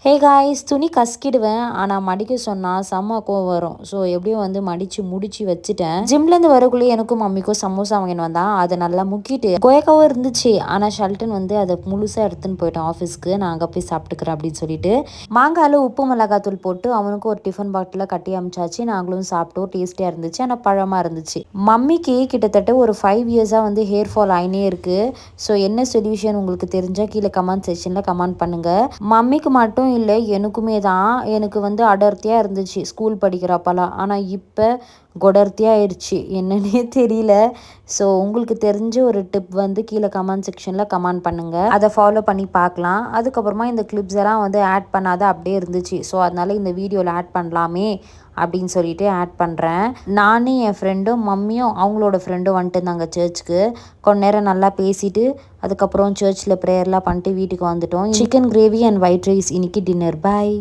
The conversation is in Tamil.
ஹே காய்ஸ், துணி கசக்கிடுவேன். ஆனால் மடிக்க சொன்னால் செம்ம கோவம் வரும். ஸோ எப்படியும் வந்து மடித்து முடிச்சு வச்சுட்டேன். ஜிம்லேருந்து வரக்குள்ளேயே எனக்கும் மம்மிக்கும் சமோசா வாங்கின்னு வந்தான். அதை நல்லா முக்கிட்டு கொயக்காவும் இருந்துச்சு. ஆனால் ஷல்டன் வந்து அதை முழுசாக எடுத்துன்னு போயிட்டோம் ஆஃபீஸ்க்கு. நான் அங்கே போய் சாப்பிட்டுக்கிறேன் அப்படின்னு சொல்லிட்டு மாங்காயில் உப்பு மிளகாத்தூள் போட்டு அவனுக்கும் ஒரு டிஃபன் பாட்டில் கட்டி அமிச்சாச்சு. நாங்களும் சாப்பிட்டோம். டேஸ்டியாக இருந்துச்சு. ஆனால் பழமாக இருந்துச்சு. மம்மிக்கு கிட்டத்தட்ட ஒரு 5 இயர்ஸாக வந்து ஹேர் ஃபால் ஆயினே இருக்குது. ஸோ என்ன சொல்யூஷன் உங்களுக்கு தெரிஞ்சால் கீழே கமெண்ட் செக்ஷனில் கமெண்ட் பண்ணுங்கள். மம்மிக்கு மட்டும் இல்லை, எனக்குமே தான். எனக்கு வந்து அடர்த்தியாக இருந்துச்சு ஸ்கூல் படிக்கிறப்பலாம். ஆனால் இப்போ கொடர்த்தியாக ஆயிடுச்சு, என்னன்னே தெரியல. ஸோ உங்களுக்கு தெரிஞ்ச ஒரு டிப் வந்து கீழே கமெண்ட் செக்ஷனில் கமெண்ட் பண்ணுங்கள். அதை ஃபாலோ பண்ணி பார்க்கலாம். அதுக்கப்புறமா இந்த கிளிப்ஸ் எல்லாம் வந்து ஆட் பண்ணாத அப்படியே இருந்துச்சு. ஸோ அதனால் இந்த வீடியோவில் ஆட் பண்ணலாமே அப்படின்னு சொல்லிட்டு ஆட் பண்ணுறேன். நானும் என் ஃப்ரெண்டும் மம்மியும் அவங்களோட ஃப்ரெண்டும் வந்துட்டு இருந்தாங்க சர்ச்சுக்கு. கொஞ்ச நேரம் நல்லா பேசிட்டு அதுக்கப்புறம் சர்ச்சில் ப்ரேயர்லாம் பண்ணிட்டு வீட்டுக்கு வந்துட்டோம். Chicken gravy and white rice இன்னைக்கு டின்னர். பாய்.